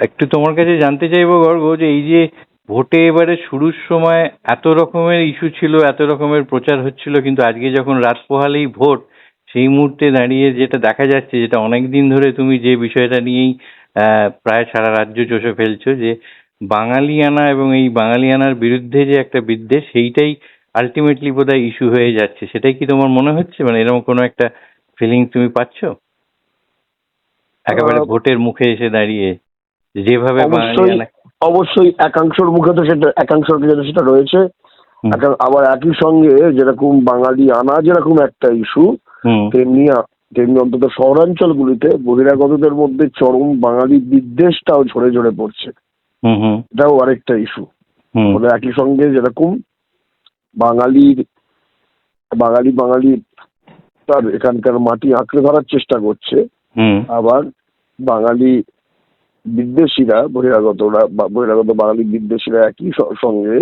একটু তোমার কাছে জানতে চাইবো গর্গ, যে এই যে ভোটে এবারে শুরুর সময় এত রকমের ইস্যু ছিল, এত রকমের প্রচার হচ্ছিল, কিন্তু আজকে যখন রাত পোহালেই ভোট, সেই মুহূর্তে দাঁড়িয়ে যেটা দেখা যাচ্ছে, যেটা অনেক দিন ধরে তুমি যে বিষয়টা নিয়েই প্রায় সারা রাজ্য চষে ফেলছো, যে বাঙালিয়ানা এবং এই বাঙালিয়ানার বিরুদ্ধে যে একটা বিদ্বেষ, সেইটাই আলটিমেটলি বোধহয় ইস্যু হয়ে যাচ্ছে। সেটাই কি তোমার মনে হচ্ছে? মানে এরকম কোনো একটা ফিলিং তুমি পাচ্ছো একেবারে ভোটের মুখে এসে দাঁড়িয়ে, যেভাবে বাঙালিয়ানা? অবশ্যই একাংশের মুখে তো সেটা, একাংশের ক্ষেত্রে সেটা রয়েছে। আবার একই সঙ্গে যেরকম বাঙালি আনা যেরকম একটা ইস্যু, তেমনি অন্তত শহরাঞ্চলগুলিতে বহিরাগতদের মধ্যে চরম বাঙালি বিদ্বেষটাও ঝরে ঝরে পড়ছে। এটাও আরেকটা ইস্যু। মানে একই সঙ্গে যেরকম বাঙালি তার এখানকার মাটি আঁকড়ে ধরার চেষ্টা করছে, আবার বাঙালি বিদ্বেষীরা, বহিরাগত বাঙালি বিদ্বেষীরা একই সঙ্গে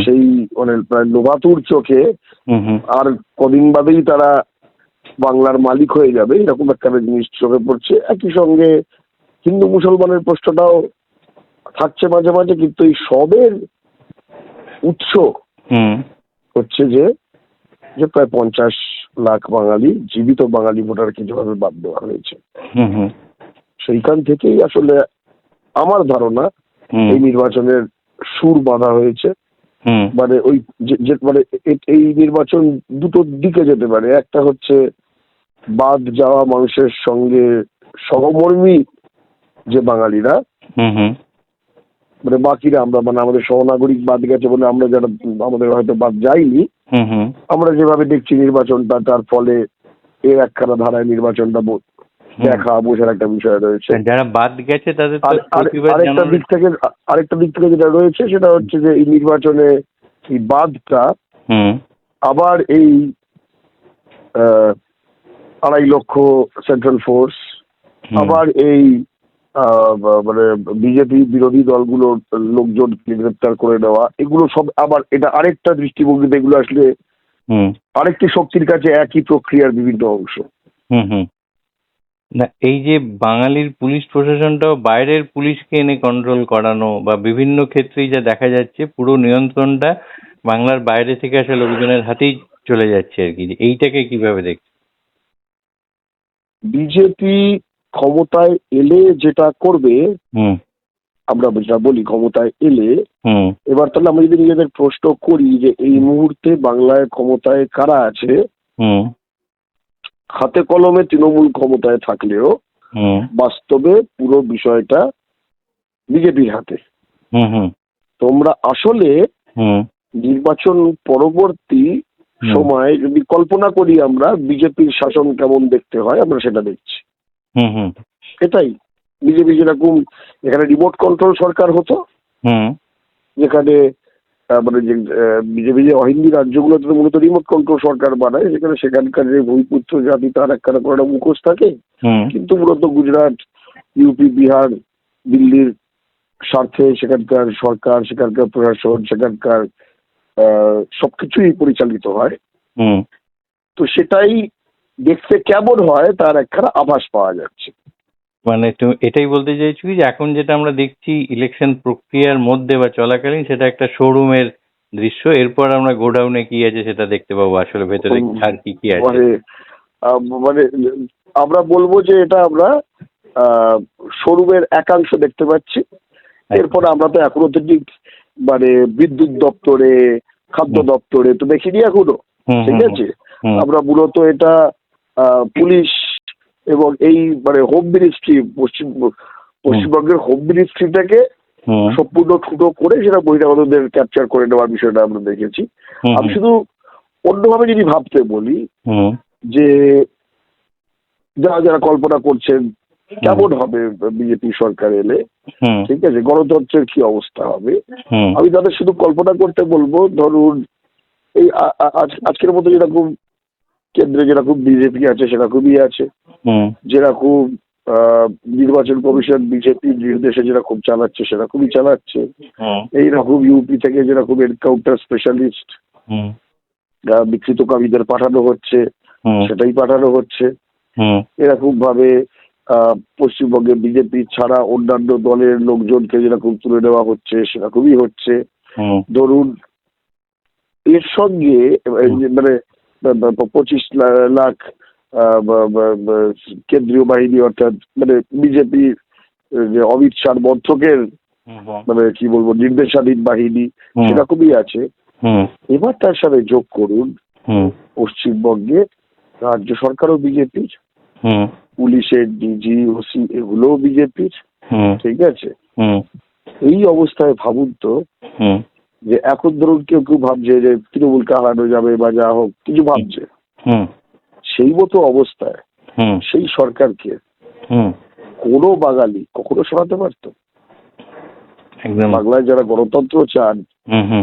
সেই মানে প্রায় লোভাতুর চোখে আর কদিন বাদেই তারা বাংলার মালিক হয়ে যাবে, এরকম একটা জিনিস চোখে পড়ছে। একই সঙ্গে হিন্দু মুসলমানের প্রশ্নটাও থাকছে মাঝে মাঝে, কিন্তু এই সবের উৎস হচ্ছে যে প্রায় 50 লাখ বাঙালি, জীবিত বাঙালি ভোটারকে যেভাবে বাদ দেওয়া হয়েছে, সেইখান থেকেই আসলে আমার ধারণা এই নির্বাচনের সুর বাঁধা হয়েছে। মানে ওই মানে এই নির্বাচন দুটো দিকে যেতে পারে। একটা হচ্ছে বাদ যাওয়া মানুষের সঙ্গে সহমর্মী যে বাঙালিরা, মানে বাকিরা আমরা, মানে আমাদের সহনাগরিক বাদ গেছে বলে আমরা যারা আমাদের হয়তো বাদ যাইনি, আমরা যেভাবে দেখছি নির্বাচনটা, তার ফলে এর একখানা ধারায় নির্বাচনটা দেখা বোঝার একটা বিষয় রয়েছে। যারা বাদ গেছে তাদের আরেকটা দিক থেকে যেটা রয়েছে সেটা হচ্ছে যে এই নির্বাচনে এই বাদটা আবার এই 2.5 লক্ষ সেন্ট্রাল ফোর্স, আবার এই মানে বিজেপি বিরোধী দলগুলোর লোকজন গ্রেপ্তার করে দেওয়া, এগুলো সব আবার এটা আরেকটা দৃষ্টিভঙ্গিতে এগুলো আসলে আরেকটি শক্তির কাছে একই প্রক্রিয়ার বিভিন্ন অংশ। না, এই যে বাঙালির পুলিশ প্রশাসনটাও বাইরের পুলিশকে এনে কন্ট্রোল করানো, বা বিভিন্ন ক্ষেত্রেই যা দেখা যাচ্ছে, পুরো নিয়ন্ত্রণটা বাংলার বাইরে থেকে আসা লোকজনের হাতেই চলে যাচ্ছে আর কি। এইটাকে কিভাবে দেখছে? বিজেপি ক্ষমতায় এলে যেটা করবে, আমরা যেটা বলি ক্ষমতায় এলে, এবার তাহলে আমরা যদি নিজেদের প্রশ্ন করি যে এই মুহূর্তে বাংলায় ক্ষমতায় কারা আছে, হাতে কলমে তৃণমূল ক্ষমতায় থাকলেও বাস্তবে পুরো বিষয়টা বিজেপির হাতে। তোমরা আসলে নির্বাচন পরবর্তী সময় যদি কল্পনা করি আমরা বিজেপির শাসন কেমন দেখতে হয়, আমরা সেটা দেখছি। এটাই বিজেপি যেরকম এখানে রিমোট কন্ট্রোল সরকার হতো, যেখানে মানে যে বিজেপি যে অহিন্দি রাজ্যগুলোতে মূলত রিমোট কন্ট্রোল সরকার বানায়, যেখানে সেখানকার যে ভূমিপুত্র জাতি তার একটা করে একটা মুখোশ থাকে, কিন্তু মূলত গুজরাট, ইউপি, বিহার, দিল্লির স্বার্থে সেখানকার সরকার, সেখানকার প্রশাসন, সেখানকার সবকিছুই পরিচালিত হয়। তো সেটাই দেখতে কেমন হয় তার একখানা আভাস পাওয়া যাচ্ছে। মানে তুমি এটাই বলতে চাইছো যে এখন যেটা আমরা দেখছি ইলেকশন প্রক্রিয়ার মধ্যে বা চলাকালীন, সেটা একটা শোরুমের দৃশ্য, এরপর আমরা গোডাউনে কি আছে সেটা দেখতে পাবো, আসলে ভেতরে আর কি আছে। মানে আমরা বলবো যে এটা আমরা শোরুমের একাংশ দেখতে পাচ্ছি। এরপর আমরা তো এখনো তো ঠিক মানে বিদ্যুৎ দপ্তরে, খাদ্য দপ্তরে তো দেখিনি এখনো, ঠিক আছে। আমরা মূলত এটা পুলিশ এবং এই মানে হোম মিনিস্ট্রি, পশ্চিমবঙ্গের হোম মিনিস্ট্রিটাকে সম্পূর্ণ ঠুটো করে সেটা বহিরাগতদের ক্যাপচার করে নেওয়ার বিষয়টা আমরা দেখেছি। আমি শুধু অন্যভাবে যদি ভাবতে বলি যে যারা যারা কল্পনা করছেন কেমন হবে বিজেপি সরকার এলে, ঠিক আছে, গণতন্ত্রের কি অবস্থা হবে, আমি তাদের শুধু কল্পনা করতে বলবো, ধরুন এই আজকের মতো যেরকম কেন্দ্রে যেরকম বিজেপি আছে সেরকমই আছে, যেরকম নির্বাচন কমিশন বিজেপি নির্দেশে যেরকম চালাচ্ছে সেরকমই চালাচ্ছে, এইরকম ইউপি থেকে যেরকম এনকাউন্টার স্পেশালিস্ট বিকৃতকামীদের পাঠানো হচ্ছে সেটাই পাঠানো হচ্ছে, এরকম ভাবে পশ্চিমবঙ্গে বিজেপি ছাড়া অন্যান্য দলের লোকজনকে যেরকম তুলে নেওয়া হচ্ছে সেরকমই হচ্ছে। ধরুন এর সঙ্গে মানে 25 লাখ কেন্দ্রীয় বাহিনী অর্থাৎ মানে বিজেপি যে অমিত শাহ মন্ত্রকের মানে কি বলবো নির্দেশাধীন বাহিনী সেরকমই আছে। এবার তার সাথে যোগ করুন পশ্চিমবঙ্গে রাজ্য সরকারও বিজেপির, পুলিশের ডিজি ওসি এগুলোও বিজেপির, ঠিক আছে। এই অবস্থায় ভাবুন তো যে এখন ধরুন কেউ কেউ ভাবছে যে তৃণমূলকে হারানো যাবে বা যা হোক কিছু ভাবছে, সেই মতো অবস্থায় সেই সরকারকে কোনো বাঙালি কখনো সরাতে পারতো? বাংলায় যারা গণতন্ত্র চান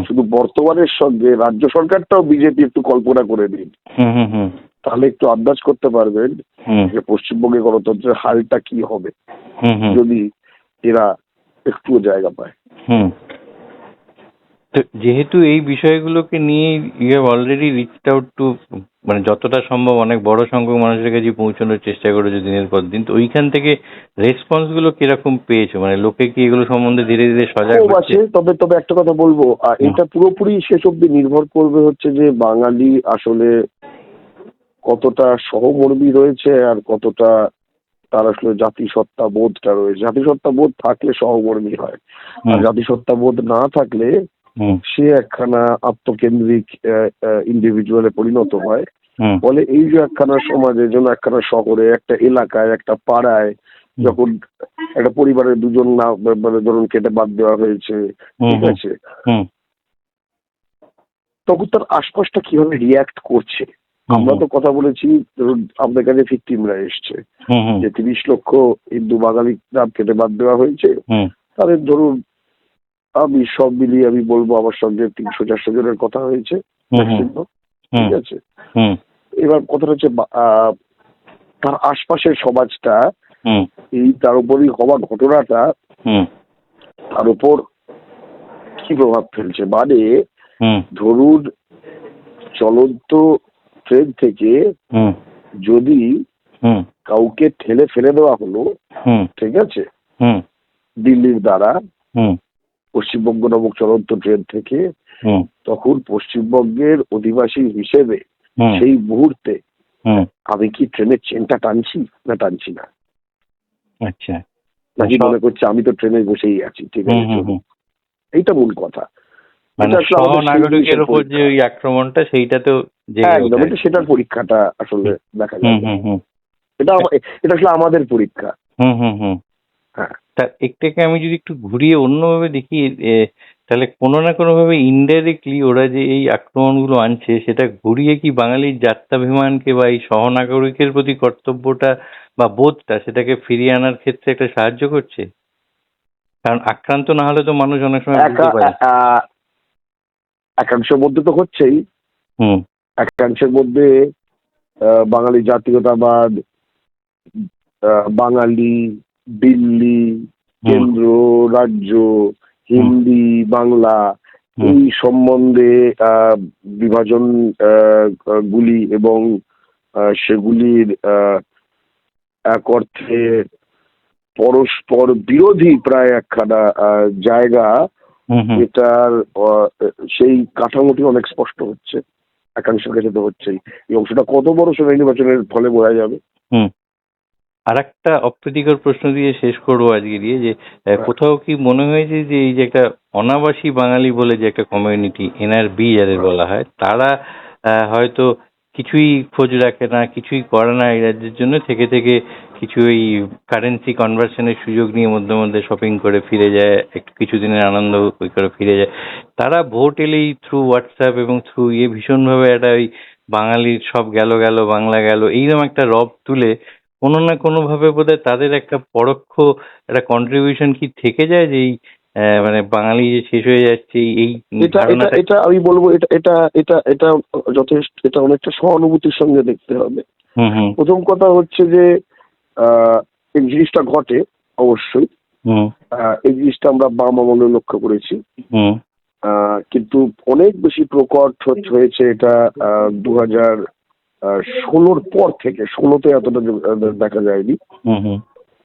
শুধু বর্তমানের সঙ্গে রাজ্য সরকারটাও বিজেপি একটু কল্পনা করে নিন, তাহলে একটু আন্দাজ করতে পারবেন যে পশ্চিমবঙ্গে গণতন্ত্রের হালটা কি হবে যদি এরা একটুও জায়গা পায়। তো যেহেতু এই বিষয়গুলোকে নিয়ে you have already reached out to মানে যতটা সম্ভব অনেক বড় সংখ্যক মানুষের কাছে পৌঁছানোর চেষ্টা করেছে দিনের পর দিন, তো ওইখান থেকে রেসপন্স গুলো কিরকম পেয়েছো? মানে লোকে কি এগুলো সম্বন্ধে ধীরে ধীরে সজাগ হচ্ছে? তবে তবে একটা কথা বলবো, এটা পুরোপুরি শেষ অব্দি নির্ভর করবে হচ্ছে যে বাঙালি আসলে কতটা সহমর্মী রয়েছে আর কতটা তার আসলে জাতিসত্তা বোধটা রয়েছে। জাতিসত্তা বোধ থাকলে সহমর্মী হয়, আর জাতিসত্তা বোধ না থাকলে সে একখানা আত্মকেন্দ্রিক ইন্ডিভিজুয়ালে পরিণত হয়। ফলে এই যে একখানা সমাজে যেন একখানা শহরে একটা এলাকায় একটা পাড়ায় যখন একটা পরিবারের দুজন না মানে ধরুন কেটে বাদ দেওয়া হয়েছে, ঠিক আছে, তখন তার আশপাশটা কিভাবে রিয়াক্ট করছে। আমরা তো কথা বলেছি ধরুন আপনার কাছে ভিকটিমরা এসছে যে 30 লক্ষ হিন্দু বাঙালি নাম কেটে বাদ দেওয়া হয়েছে, তাদের ধরুন আমি সব মিলিয়ে আমি বলবো আমার সঙ্গে 300-400 জনের কথা হয়েছে, ঠিক আছে। এবার কথাটা হচ্ছে তার আশপাশের সমাজটা এই তার উপরই হওয়া ঘটনাটা তার উপর কি প্রভাব ফেলছে। মানে ধরুন চলন্ত ট্রেন থেকে যদি কাউকে ঠেলে ফেলে দেওয়া হলো, ঠিক আছে, দিল্লির দ্বারা পশ্চিমবঙ্গ নামক চলন্ত ট্রেন থেকে, তখন পশ্চিমবঙ্গের অধিবাসী হিসেবে সেই মুহূর্তে আমি কি ট্রেনের চেনটা টানছি না টানছি না, আচ্ছা, নাকি মনে করছে আমি তো ট্রেনে বসেই আছি, ঠিক আছে। এইটা মূল কথা। মানে সহনাগরিকের উপর যে ওই আক্রমণটা সেইটা তো একদম এটা সেটার পরীক্ষাটা আসলে দেখা যায়। এটা আসলে আমাদের পরীক্ষা। তা একটাকে আমি যদি একটু ঘুরিয়ে অন্যভাবে দেখি, তাহলে কোনো না কোনো ভাবে ইনডাইরেক্টলি ওরা যে এই আক্রমণগুলো আনছে সেটা ঘুরিয়ে কি বাঙালির জাত্যাভিমানকে বা এই সহনাগরিকের প্রতি কর্তব্যটা বা বোধটা সেটাকে ফিরিয়ে আনার ক্ষেত্রে একটা সাহায্য করছে? কারণ আক্রান্ত না হলে তো মানুষ অনেক সময় বুঝতে পারে। একাংশের মধ্যে তো হচ্ছেই, একাংশের মধ্যে বাঙালি জাতীয়তাবাদ, বাঙালি, দিল্লি, কেন্দ্র, রাজ্য, হিন্দি, বাংলা এই সম্বন্ধে বিভাজন গুলি এবং সেগুলির এক অর্থে পরস্পর বিরোধী প্রায় একখানা জায়গা, এটার সেই কাঠামোটি অনেক স্পষ্ট হচ্ছে, একাংশের কাছে তো হচ্ছেই। এই অংশটা কত বড় সেটা নির্বাচনের ফলে বোঝা যাবে। আর একটা অপ্রীতিকর প্রশ্ন দিয়ে শেষ করবো আজকে দিয়ে, যে কোথাও কি মনে হয়েছে যে এই যে একটা অনাবাসী বাঙালি বলে যে একটা কমিউনিটি NRB যাদের বলা হয়, তারা হয়তো কিছুই খোঁজ রাখে না, কিছুই করে না এই রাজ্যের জন্য, থেকে থেকে কিছু ওই কারেন্সি কনভার্সনের সুযোগ নিয়ে মধ্যে মধ্যে শপিং করে ফিরে যায়, একটু কিছুদিনের আনন্দ করে ফিরে যায়, তারা ভোট এলেই থ্রু হোয়াটসঅ্যাপ এবং থ্রু ভীষণভাবে একটা ওই বাঙালির সব গেল বাংলা গেল এইরকম একটা রব তুলে কোনো না কোনো ভাবে বোধহয় তাদের একটা পরোক্ষ একটা কন্ট্রিবিউশন কি থেকে যায় যে এই মানে বাঙালি যে শেষ হয়ে যাচ্ছে এই এটা আমি বলবো এটা এটা এটা এটা যথেষ্ট, এটা অনেকটা সহানুভূতির সঙ্গে দেখতে হবে। প্রথম কথা হচ্ছে যে এই জিনিসটা ঘটে অবশ্যই, এই জিনিসটা আমরা বাম আমলে লক্ষ্য করেছি, কিন্তু অনেক বেশি প্রকট হয়েছে এটা 2016 পর থেকে। 16তে এতটা দেখা যায়নি,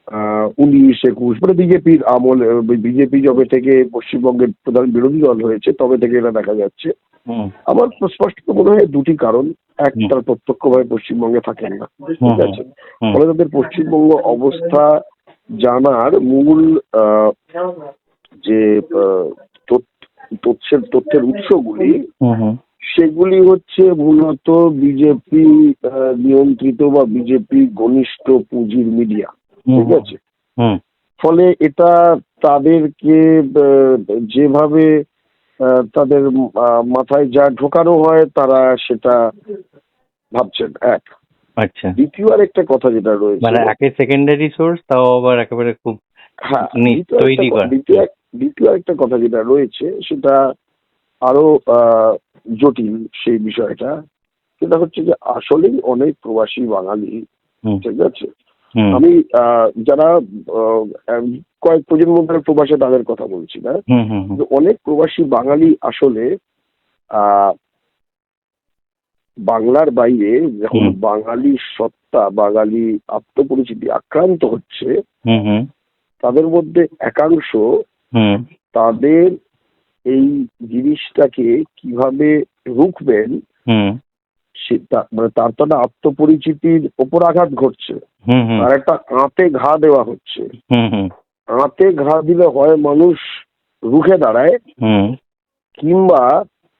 19-21 মানে বিজেপির আমল, বিজেপি যবে থেকে পশ্চিমবঙ্গের প্রধান বিরোধী দল হয়েছে তবে থেকে এটা দেখা যাচ্ছে। হুম আমার স্পষ্ট মনে হয় দুটি কারণ। এক, হুম তারা প্রত্যক্ষভাবে পশ্চিমবঙ্গে থাকেন না, হুম ঠিক আছে? হুম ফলে তাদের পশ্চিমবঙ্গ অবস্থা জানার মূল যে তথ্যের উৎসগুলি, হুম হুম সেগুলি হচ্ছে মূলত বিজেপি নিয়ন্ত্রিত বা বিজেপি ঘনিষ্ঠ পুঁজির মিডিয়া, ঠিক আছে? হুম ফলে এটা তাদেরকে যেভাবে তাদের মাথায় যা ঢোকানো হয় তারা সেটা ভাবছেন, এক। আচ্ছা, দ্বিতীয় আরেকটা কথা যেটা রয়েছে, মানে একে সেকেন্ডারি সোর্স, তাও আবার একেবারে খুব হ্যাঁ, তৈরি করা। দ্বিতীয় আরেকটা কথা যেটা রয়েছে সেটা আরো জটিল সেই বিষয়টা। সেটা হচ্ছে যে আসলেই অনেক প্রবাসী বাঙালি, হুম ঠিক আছে? হুম আমি যারা কয়েক প্রজন্ম ধরে প্রবাসে তাদের কথা বলছি না, হুম হুম হুম যে অনেক প্রবাসী বাঙালি আসলে আহ বাংলার বাইরে যখন হুম বাঙালি সত্তা, বাঙালি আত্মপরিচিতি আক্রান্ত হচ্ছে, হুম হুম তাদের মধ্যে একাংশ হুম তাদের এই জিনিসটাকে কিভাবে রুখবেন, হুম সেটা মানে তার তো একটা আত্মপরিচিতির ওপর আঘাত ঘটছে, হুম হুম তার একটা আঁতে ঘা দেওয়া হচ্ছে। হুম হুম আঁতে ঘা দিলে হয় মানুষ রুখে দাঁড়ায়, হুম কিংবা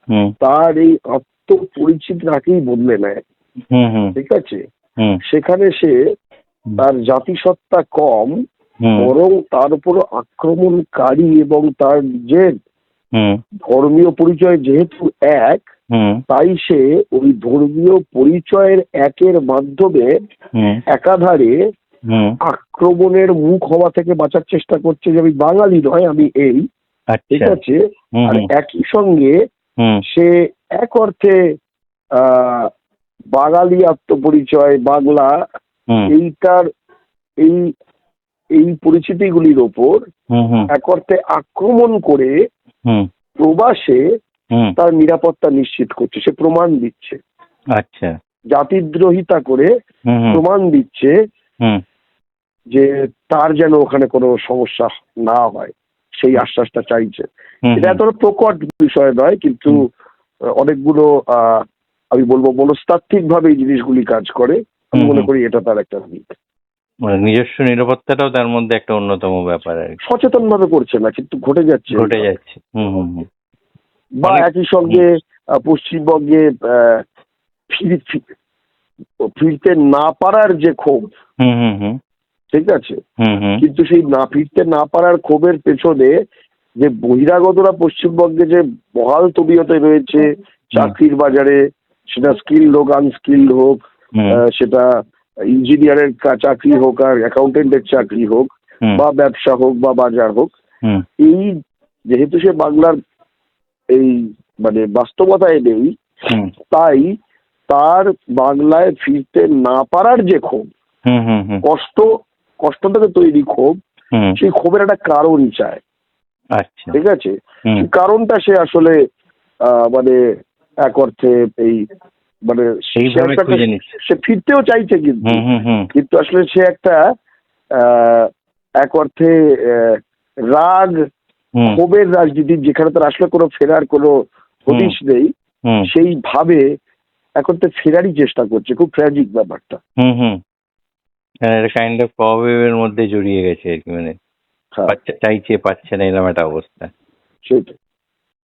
হুম তার এই আত্মপরিচিতিটাকেই বদলে নেয়, হুম হুম ঠিক আছে? হুম সেখানে সে তার জাতিসত্তা কম, হুম বরং তার উপর আক্রমণকারী এবং তার যে হুম ধর্মীয় পরিচয় যেহেতু এক, হুম তাই সে ওই ধর্মীয় পরিচয়ের একের মাধ্যমে হুম একাধারে হুম আক্রমণের মুখ হওয়া থেকে বাঁচার চেষ্টা করছে, যে আমি বাঙালি নয়, আমি এই, ঠিক আচ্ছা, আছে? হুম আর হুম একই সঙ্গে হুম সে এক অর্থে আহ বাঙালি আত্মপরিচয়, বাংলা, হুম এইটার এই এই পরিচিতিগুলির ওপর হুম হুম এক অর্থে আক্রমণ করে হুম প্রবাসে হুম তার নিরাপত্তা নিশ্চিত করছে, সে প্রমাণ দিচ্ছে, আচ্ছা, জাতিদ্রোহিতা করে হুম হুম প্রমাণ দিচ্ছে হুম যে তার যেন ওখানে কোনো সমস্যা না হয়, সেই আশ্বাসটা চাইছে। হুম এটা এত প্রকট বিষয় নয়, কিন্তু অনেকগুলো আমি বলবো মনস্তাত্ত্বিক ভাবে এই জিনিসগুলি কাজ করে। আমি মনে করি এটা তার একটা দিক। মানে নিজস্ব নিরাপত্তাটাও তার মধ্যে একটা অন্যতম ব্যাপার আর কি, সচেতন ভাবে করছে না, কিন্তু ঘটে যাচ্ছে ঘটে এইভাবে। যাচ্ছে। হুম হুম হুম বা অনেক। একই সঙ্গে পশ্চিমবঙ্গে ফিরতে না পারার যে ক্ষোভ, হুম হুম হুম ঠিক আছে? হুম হুম কিন্তু সেই ফিরতে না পারার ক্ষোভের পেছনে যে বহিরাগতরা পশ্চিমবঙ্গে যে বহাল তবিয়তে রয়েছে চাকরির বাজারে, সেটা স্কিল্ড হোক আনস্কিল্ড হোক, হুম সেটা ইঞ্জিনিয়ারের চাকরি হোক আর অ্যাকাউন্টেন্টের চাকরি হোক, হুম বা ব্যবসা হোক বা বাজার হোক, হুম এই যেহেতু সে বাংলার এই মানে বাস্তবতায় নেই, হুম তাই তার বাংলায় ফিরতে না পারার যে ক্ষোভ, হুম হুম হুম কষ্ট থেকে তৈরি ক্ষোভ, হুম সেই ক্ষোভের একটা কারণ চায়, আচ্ছা, ঠিক আছে? হুম সেই কারণটা সে আসলে মানে এক অর্থে এই মানে সেইভাবে খুঁজে নিচ্ছে। সে ফিরতেও চাইছে, কিন্তু হুম হুম হুম কিন্তু আসলে সে একটা এক অর্থে রাগ হুম ক্ষোভের রাজনীতি, যেখানে তার আসলে কোনো ফেরার কোনো হদিশ নেই, হুম সেইভাবে এক অর্থে ফেরারই চেষ্টা করছে। খুব ট্র্যাজিক ব্যাপারটা। হুম হুম কাইন্ড অফ প্রভাবের মধ্যে জড়িয়ে গেছে আর কি, মানে হ্যাঁ, চাইছে পাচ্ছে না, এরকম একটা অবস্থা। সেটাই।